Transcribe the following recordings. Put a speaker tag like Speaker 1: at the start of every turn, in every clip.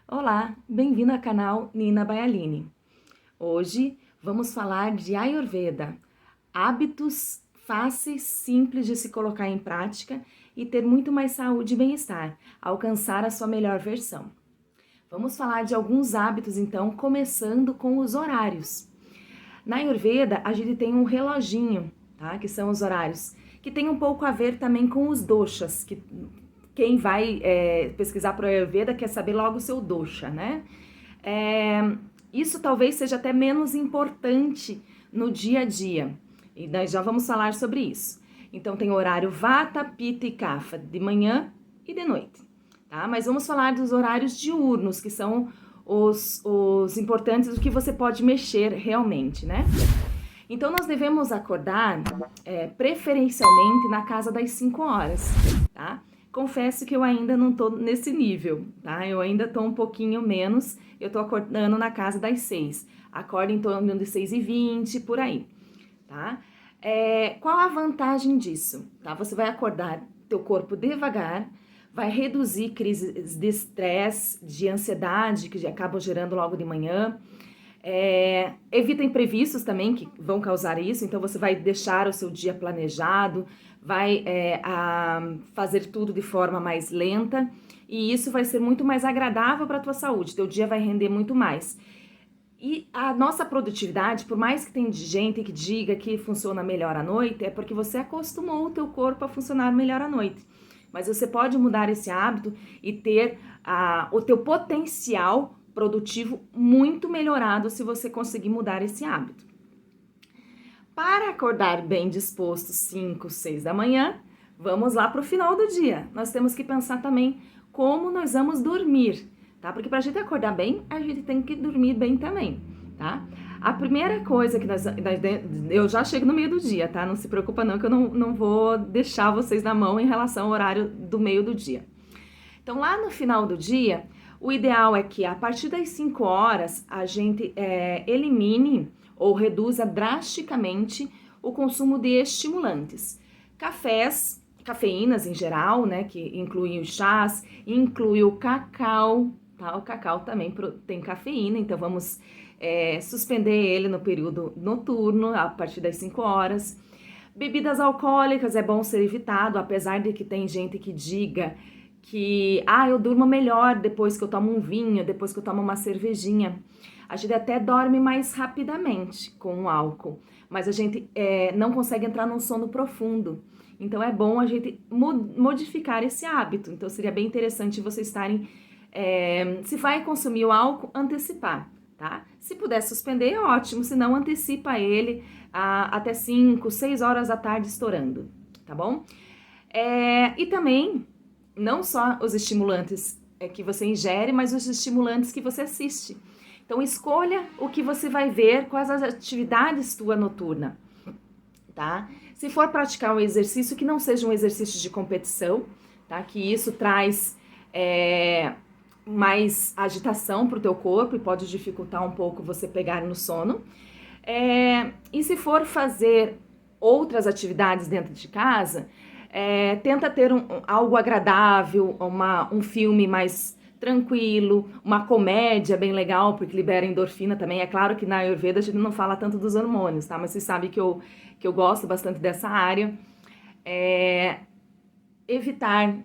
Speaker 1: Olá, bem-vindo ao canal Nina Baialine. Hoje vamos falar de Ayurveda, hábitos fáceis, simples de se colocar em prática e ter muito mais saúde e bem-estar, alcançar a sua melhor versão. Vamos falar de alguns hábitos então, começando com os horários. Na Ayurveda, a gente tem um reloginho, tá? Que são os horários, que tem um pouco a ver também com os doshas, que quem vai pesquisar para o Ayurveda quer saber logo o seu dosha, né? Isso talvez seja até menos importante no dia a dia, e nós já vamos falar sobre isso. Então tem o horário Vata, Pitta e Kapha, de manhã e de noite, tá? Mas vamos falar dos horários diurnos, que são os importantes, do que você pode mexer realmente, né? Então nós devemos acordar preferencialmente na casa das 5 horas, tá? Confesso que eu ainda não tô nesse nível, tá? Eu ainda tô um pouquinho menos, eu tô acordando na casa das 6. Acordo em torno de 6h20, por aí, tá? Qual a vantagem disso? Tá? Você vai acordar teu corpo devagar, vai reduzir crises de estresse, de ansiedade, que acabam gerando logo de manhã. Evita imprevistos também que vão causar isso, então você vai deixar o seu dia planejado, vai fazer tudo de forma mais lenta e isso vai ser muito mais agradável para a tua saúde, teu dia vai render muito mais. E a nossa produtividade, por mais que tem gente que diga que funciona melhor à noite, é porque você acostumou o teu corpo a funcionar melhor à noite. Mas você pode mudar esse hábito e ter o teu potencial produtivo muito melhorado se você conseguir mudar esse hábito. Para acordar bem disposto 5, 6 da manhã, vamos lá para o final do dia. Nós temos que pensar também como nós vamos dormir, tá? Porque para a gente acordar bem, a gente tem que dormir bem também, tá? A primeira coisa que eu já chego no meio do dia, tá? Não se preocupa não que eu não vou deixar vocês na mão em relação ao horário do meio do dia. Então lá no final do dia, o ideal é que a partir das 5 horas a gente elimine ou reduza drasticamente o consumo de estimulantes. Cafés, cafeínas em geral, né, que incluem os chás, inclui o cacau, tá? O cacau também tem cafeína, então vamos suspender ele no período noturno, a partir das 5 horas. Bebidas alcoólicas é bom ser evitado, apesar de que tem gente que diga que eu durmo melhor depois que eu tomo um vinho, depois que eu tomo uma cervejinha. A gente até dorme mais rapidamente com o álcool, mas a gente não consegue entrar num sono profundo. Então é bom a gente modificar esse hábito. Então seria bem interessante vocês estarem, se vai consumir o álcool, antecipar, tá? Se puder suspender, ótimo, se não, antecipa ele até 5, 6 horas da tarde estourando, tá bom? E também, não só os estimulantes que você ingere, mas os estimulantes que você assiste. Então, escolha o que você vai ver, quais as atividades tua noturna, tá? Se for praticar um exercício, que não seja um exercício de competição, tá? Que isso traz mais agitação para o teu corpo e pode dificultar um pouco você pegar no sono. E se for fazer outras atividades dentro de casa, tenta ter algo agradável, um filme mais tranquilo, uma comédia bem legal, porque libera endorfina também. É claro que na Ayurveda a gente não fala tanto dos hormônios, tá? Mas vocês sabem que eu gosto bastante dessa área. Evitar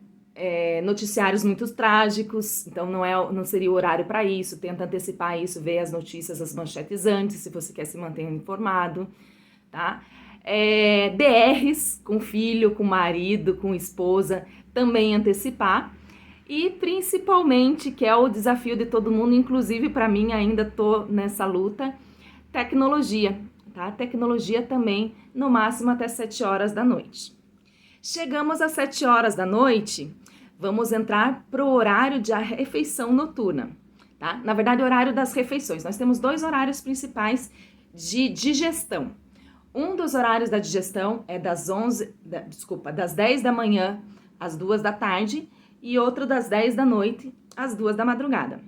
Speaker 1: noticiários muito trágicos, então não seria o horário para isso. Tenta antecipar isso, ver as notícias, as manchetes antes, se você quer se manter informado, tá? DRs com filho, com marido, com esposa, também antecipar. E principalmente, que é o desafio de todo mundo, inclusive para mim, ainda tô nessa luta, tecnologia, tá? Tecnologia também, no máximo até 7 horas da noite. Chegamos às 7 horas da noite, vamos entrar para o horário de refeição noturna, tá? Na verdade, o horário das refeições. Nós temos 2 horários principais de digestão. Um dos horários da digestão é das 10 da manhã às 2 da tarde e outro das 10 da noite às 2 da madrugada.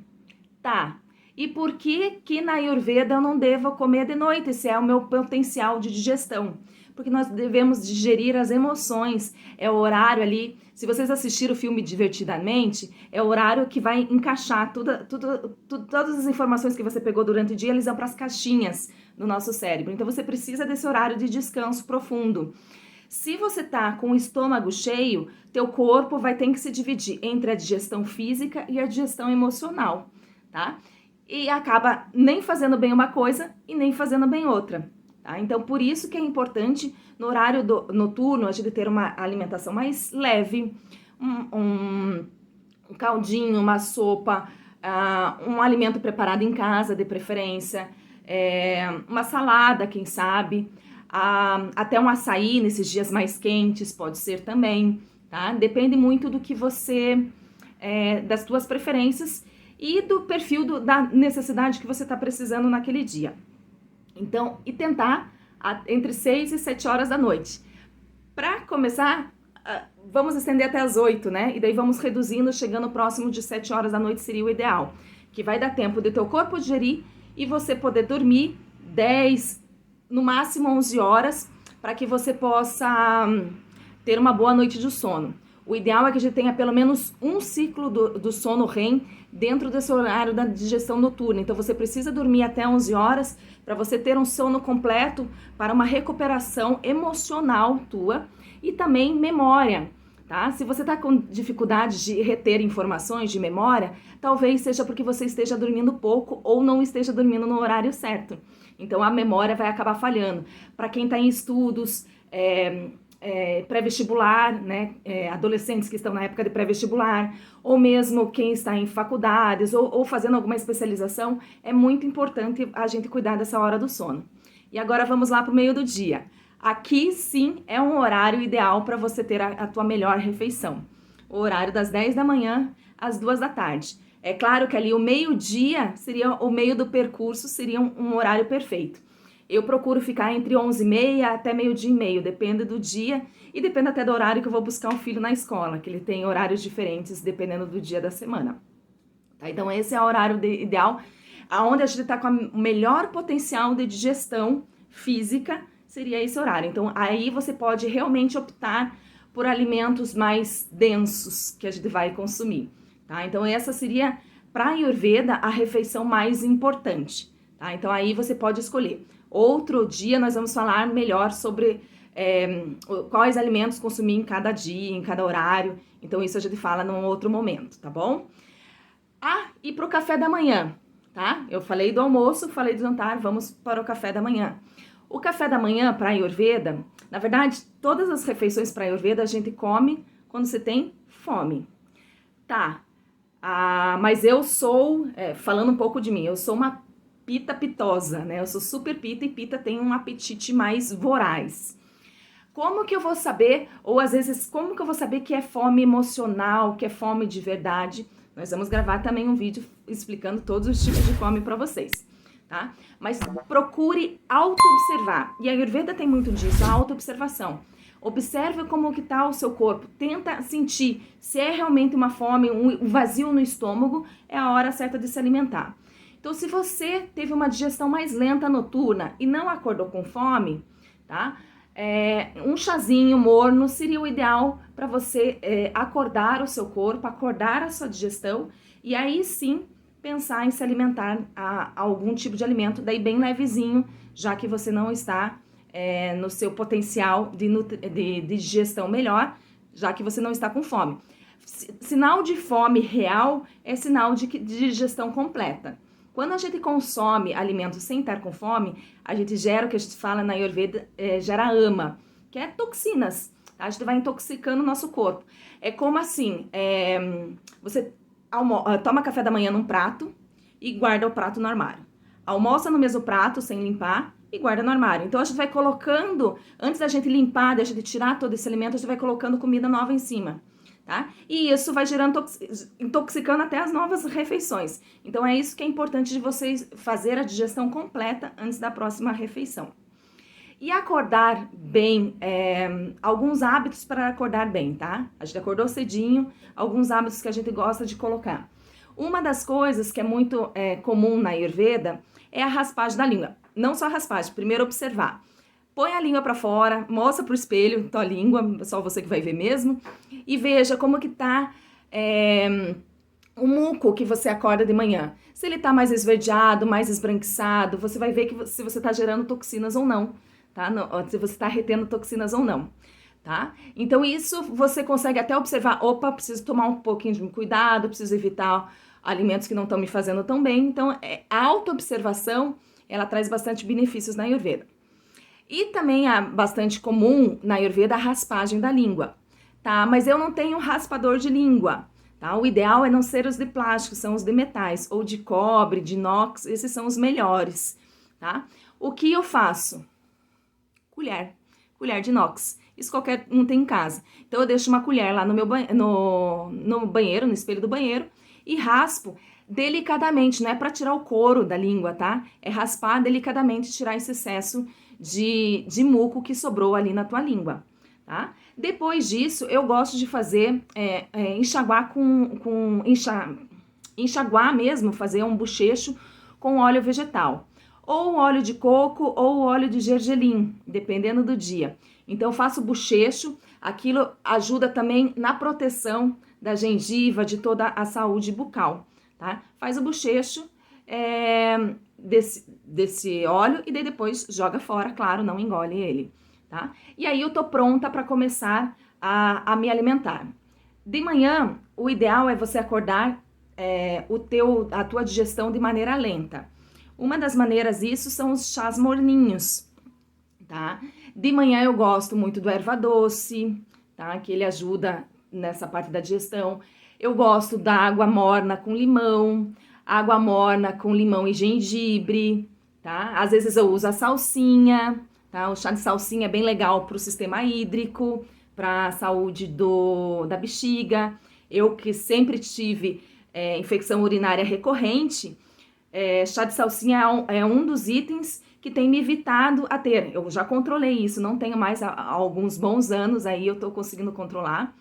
Speaker 1: Tá, e por que na Ayurveda eu não devo comer de noite, se é o meu potencial de digestão? porque nós devemos digerir as emoções. É o horário ali, se vocês assistiram o filme divertidamente, é o horário que vai encaixar todas as informações que você pegou durante o dia, eles vão para as caixinhas no nosso cérebro. Então você precisa desse horário de descanso profundo. Se você tá com o estômago cheio, teu corpo vai ter que se dividir entre a digestão física e a digestão emocional, tá? E acaba nem fazendo bem uma coisa e nem fazendo bem outra, tá? Então, por isso que é importante, no horário noturno, a gente ter uma alimentação mais leve, um caldinho, uma sopa, um alimento preparado em casa, de preferência, uma salada, quem sabe, até um açaí nesses dias mais quentes pode ser também, tá? Depende muito do que você, das tuas preferências e do perfil da necessidade que você está precisando naquele dia. Então, e tentar entre 6 e 7 horas da noite. Para começar, vamos estender até as 8, né? E daí vamos reduzindo, chegando próximo de 7 horas da noite seria o ideal, que vai dar tempo de teu corpo digerir e você poder dormir 10, no máximo 11 horas, para que você possa ter uma boa noite de sono. O ideal é que a gente tenha pelo menos um ciclo do sono REM dentro desse horário da digestão noturna. Então você precisa dormir até 11 horas para você ter um sono completo para uma recuperação emocional tua e também memória, tá? Se você está com dificuldade de reter informações de memória, talvez seja porque você esteja dormindo pouco ou não esteja dormindo no horário certo. Então a memória vai acabar falhando. Para quem está em estudos, pré-vestibular, né, adolescentes que estão na época de pré-vestibular, ou mesmo quem está em faculdades ou fazendo alguma especialização, é muito importante a gente cuidar dessa hora do sono. E agora vamos lá para o meio do dia. Aqui sim é um horário ideal para você ter a tua melhor refeição. O horário das 10 da manhã às 2 da tarde. É claro que ali o meio-dia seria o meio do percurso, seria um horário perfeito. Eu procuro ficar entre 11h30 até meio-dia e meio, depende do dia e depende até do horário que eu vou buscar um filho na escola, que ele tem horários diferentes dependendo do dia da semana. Tá? Então esse é o horário ideal, aonde a gente está com o melhor potencial de digestão física, seria esse horário. Então aí você pode realmente optar por alimentos mais densos que a gente vai consumir. Tá? Então essa seria, para a Ayurveda, a refeição mais importante. Tá? Então aí você pode escolher. Outro dia nós vamos falar melhor sobre quais alimentos consumir em cada dia, em cada horário. Então isso a gente fala num outro momento, tá bom? E para o café da manhã, tá? Eu falei do almoço, falei do jantar, vamos para o café da manhã. O café da manhã para a Ayurveda, na verdade, todas as refeições para a Ayurveda a gente come quando você tem fome. Tá, mas eu sou, falando um pouco de mim, eu sou uma pita pitosa, né? Eu sou super pita e pita tem um apetite mais voraz. Como que eu vou saber, ou às vezes, como que eu vou saber que é fome emocional, que é fome de verdade? Nós vamos gravar também um vídeo explicando todos os tipos de fome para vocês, tá? Mas procure auto-observar. E a Ayurveda tem muito disso, a auto-observação. Observe como que está o seu corpo, tenta sentir se é realmente uma fome, um vazio no estômago, é a hora certa de se alimentar. Então, se você teve uma digestão mais lenta noturna e não acordou com fome, tá? Um chazinho morno seria o ideal para você acordar o seu corpo, acordar a sua digestão e aí sim pensar em se alimentar a algum tipo de alimento, daí bem levezinho, já que você não está no seu potencial de digestão melhor, já que você não está com fome. Sinal de fome real é sinal de digestão completa. Quando a gente consome alimentos sem estar com fome, a gente gera o que a gente fala na Ayurveda, gera ama, que é toxinas. A gente vai intoxicando o nosso corpo. É como assim, você toma café da manhã num prato e guarda o prato no armário. Almoça no mesmo prato, sem limpar, e guarda no armário. Então a gente vai colocando, antes da gente limpar, da gente tirar todo esse alimento, a gente vai colocando comida nova em cima. Tá? E isso vai gerando, intoxicando até as novas refeições. Então é isso que é importante de vocês fazer a digestão completa antes da próxima refeição. E acordar bem, alguns hábitos para acordar bem, tá? A gente acordou cedinho, alguns hábitos que a gente gosta de colocar. Uma das coisas que é muito comum na Ayurveda é a raspagem da língua. Não só a raspagem, primeiro observar. põe a língua para fora, mostra pro espelho tua língua, só você que vai ver mesmo, e veja como que tá o muco que você acorda de manhã. Se ele tá mais esverdeado, mais esbranquiçado, você vai ver que se você tá gerando toxinas ou não, tá? Se você tá retendo toxinas ou não, tá? Então isso você consegue até observar, opa, preciso tomar um pouquinho de cuidado, preciso evitar alimentos que não estão me fazendo tão bem. Então, a autoobservação, ela traz bastante benefícios na Ayurveda. E também é bastante comum na Ayurveda a raspagem da língua, tá? Mas eu não tenho raspador de língua, tá? O ideal é não ser os de plástico, são os de metais, ou de cobre, de inox, esses são os melhores, tá? O que eu faço? Colher de inox. Isso qualquer um tem em casa. Então eu deixo uma colher lá no meu no banheiro, no espelho do banheiro, e raspo delicadamente, não é para tirar o couro da língua, tá? É raspar delicadamente, tirar esse excesso de muco que sobrou ali na tua língua, tá? Depois disso, eu gosto de fazer, enxaguar enxaguar mesmo, fazer um bochecho com óleo vegetal. Ou óleo de coco ou óleo de gergelim, dependendo do dia. Então, eu faço bochecho, aquilo ajuda também na proteção da gengiva, de toda a saúde bucal, tá? Faz o bochecho desse óleo e daí depois joga fora, claro, não engole ele, tá? E aí eu tô pronta para começar a me alimentar. De manhã, o ideal é você acordar a tua digestão de maneira lenta. Uma das maneiras disso são os chás morninhos, tá? De manhã eu gosto muito do erva doce, tá? Que ele ajuda nessa parte da digestão. Eu gosto da água morna com limão e gengibre, tá? Às vezes eu uso a salsinha, tá? O chá de salsinha é bem legal para o sistema hídrico, para a saúde da bexiga. Eu que sempre tive infecção urinária recorrente, chá de salsinha é um dos itens que tem me evitado a ter. Eu já controlei isso, não tenho mais há alguns bons anos aí, eu tô conseguindo controlar.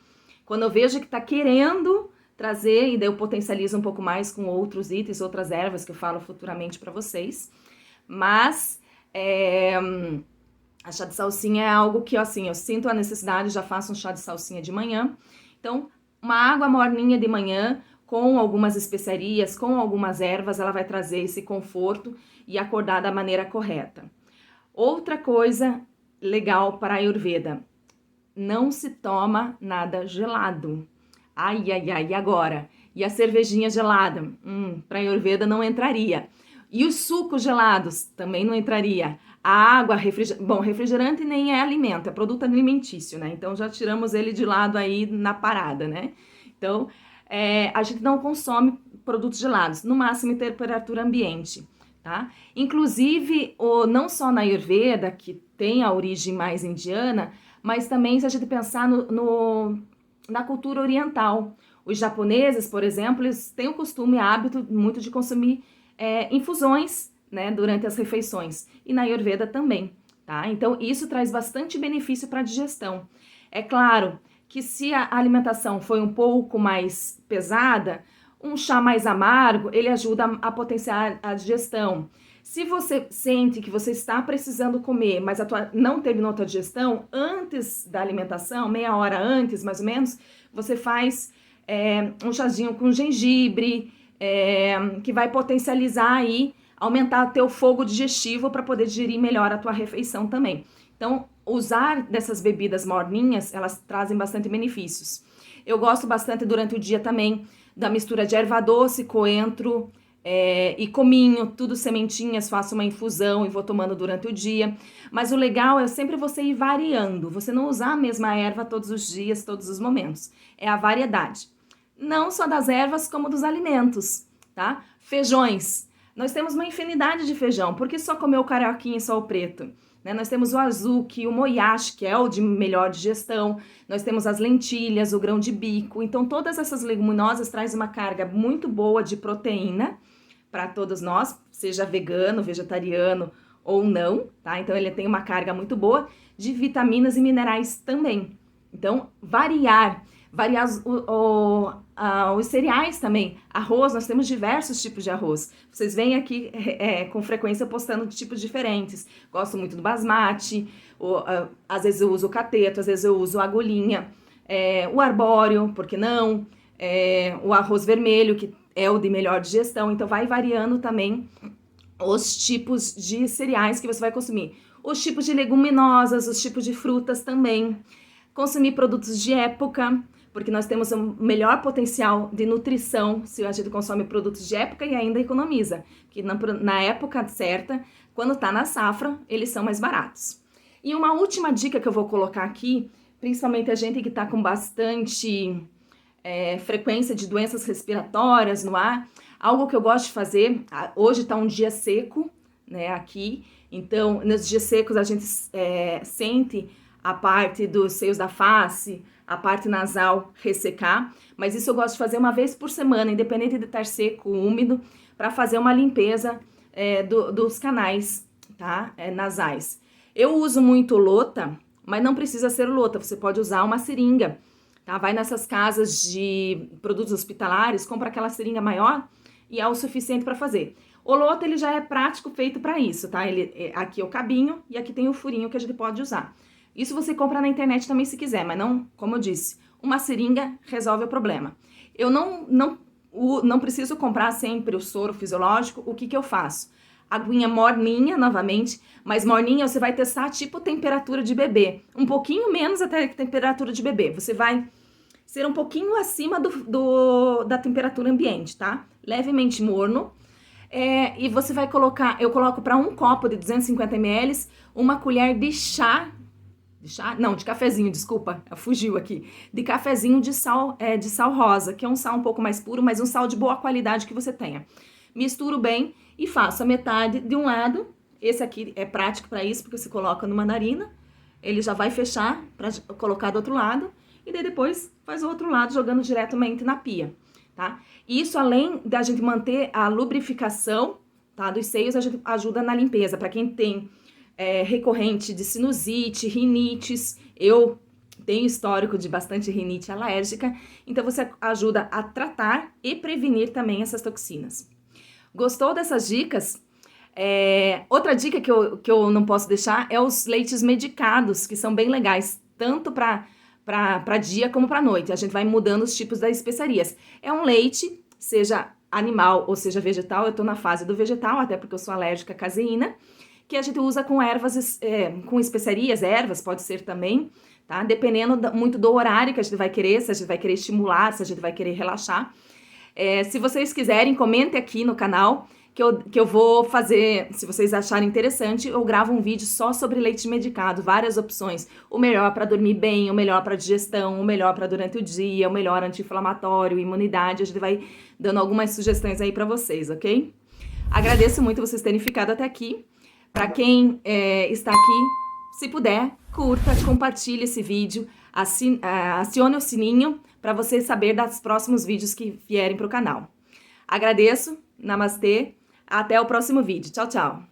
Speaker 1: Quando eu vejo que tá querendo trazer, e daí eu potencializo um pouco mais com outros itens, outras ervas que eu falo futuramente para vocês. Mas a chá de salsinha é algo que, assim, eu sinto a necessidade, já faço um chá de salsinha de manhã. Então, uma água morninha de manhã, com algumas especiarias, com algumas ervas, ela vai trazer esse conforto e acordar da maneira correta. Outra coisa legal para a Ayurveda, não se toma nada gelado. Ai, ai, ai, e agora? E a cervejinha gelada? Para a Ayurveda não entraria. E os sucos gelados também não entraria. A água, refrigerante nem é alimento, é produto alimentício, né? Então já tiramos ele de lado aí na parada, né? Então, a gente não consome produtos gelados, no máximo em temperatura ambiente, tá? Inclusive, não só na Ayurveda, que tem a origem mais indiana, mas também se a gente pensar na cultura oriental. Os japoneses, por exemplo, eles têm o costume, hábito muito de consumir infusões, né, durante as refeições. E na Ayurveda também, tá? Então, isso traz bastante benefício para a digestão. É claro que se a alimentação foi um pouco mais pesada, um chá mais amargo, ele ajuda a potenciar a digestão. Se você sente que você está precisando comer, mas não terminou a tua digestão, antes da alimentação, meia hora antes, mais ou menos, você faz um chazinho com gengibre, que vai potencializar aí, aumentar teu fogo digestivo para poder digerir melhor a tua refeição também. Então, usar dessas bebidas morninhas, elas trazem bastante benefícios. Eu gosto bastante durante o dia também da mistura de erva doce, coentro e cominho, tudo sementinhas, faço uma infusão e vou tomando durante o dia. Mas o legal é sempre você ir variando, você não usar a mesma erva todos os dias, todos os momentos. É a variedade. Não só das ervas, como dos alimentos, tá? Feijões. Nós temos uma infinidade de feijão. Por que só comer o carioquinha e só o preto? Né? Nós temos o azuki, o moyashi, que é o de melhor digestão. Nós temos as lentilhas, o grão de bico. Então, todas essas leguminosas trazem uma carga muito boa de proteína para todos nós, seja vegano, vegetariano ou não, tá? Então, ele tem uma carga muito boa de vitaminas e minerais também. Então, variar. Variar os cereais também. Arroz, nós temos diversos tipos de arroz. Vocês veem aqui com frequência postando de tipos diferentes. Gosto muito do basmati, às vezes eu uso o cateto, às vezes eu uso a agulhinha, o arbóreo, por que não? O arroz vermelho, que é o de melhor digestão. Então vai variando também os tipos de cereais que você vai consumir. Os tipos de leguminosas, os tipos de frutas também. Consumir produtos de época, porque nós temos um melhor potencial de nutrição se a gente consome produtos de época e ainda economiza, que na época certa, quando está na safra, eles são mais baratos. E uma última dica que eu vou colocar aqui, principalmente a gente que está com bastante frequência de doenças respiratórias no ar, algo que eu gosto de fazer, hoje está um dia seco, né, aqui, então nos dias secos a gente sente a parte dos seios da face, a parte nasal ressecar, mas isso eu gosto de fazer uma vez por semana, independente de estar seco ou úmido, para fazer uma limpeza dos canais, tá? Nasais. Eu uso muito lota, mas não precisa ser lota, você pode usar uma seringa, tá? Vai nessas casas de produtos hospitalares, compra aquela seringa maior e é o suficiente para fazer. O lota, ele já é prático, feito para isso, tá? Aqui é o cabinho e aqui tem o furinho que a gente pode usar. Isso você compra na internet também se quiser, mas não, como eu disse, uma seringa resolve o problema. Eu não preciso comprar sempre o soro fisiológico, o que eu faço? Aguinha morninha, novamente, mas morninha você vai testar tipo temperatura de bebê, um pouquinho menos até que temperatura de bebê, você vai ser um pouquinho acima da temperatura ambiente, tá? Levemente morno. E você vai colocar, eu coloco para um copo de 250 ml, uma colher de chá, de cafezinho, desculpa, fugiu aqui, de cafezinho de sal rosa, que é um sal um pouco mais puro, mas um sal de boa qualidade que você tenha. Misturo bem e faço a metade de um lado, esse aqui é prático para isso, porque você coloca numa narina, ele já vai fechar para colocar do outro lado, e daí depois faz o outro lado jogando diretamente na pia, tá? Isso, além da gente manter a lubrificação, tá, dos seios, a gente ajuda na limpeza, para quem tem recorrente de sinusite, rinites, eu tenho histórico de bastante rinite alérgica, então você ajuda a tratar e prevenir também essas toxinas. Gostou dessas dicas? Outra dica que eu não posso deixar é os leites medicados, que são bem legais, tanto para dia como para noite. A gente vai mudando os tipos das especiarias. É um leite, seja animal ou seja vegetal, eu tô na fase do vegetal, até porque eu sou alérgica à caseína, que a gente usa com ervas, com especiarias, ervas pode ser também, tá? Dependendo muito do horário que a gente vai querer, se a gente vai querer estimular, se a gente vai querer relaxar. Se vocês quiserem, comentem aqui no canal que eu vou fazer, se vocês acharem interessante, eu gravo um vídeo só sobre leite medicado, várias opções. O melhor para dormir bem, o melhor para digestão, o melhor para durante o dia, o melhor anti-inflamatório, imunidade. A gente vai dando algumas sugestões aí para vocês, ok? Agradeço muito vocês terem ficado até aqui. Para quem está aqui, se puder, curta, compartilhe esse vídeo, acione o sininho para você saber dos próximos vídeos que vierem para o canal. Agradeço, namastê, até o próximo vídeo. Tchau, tchau!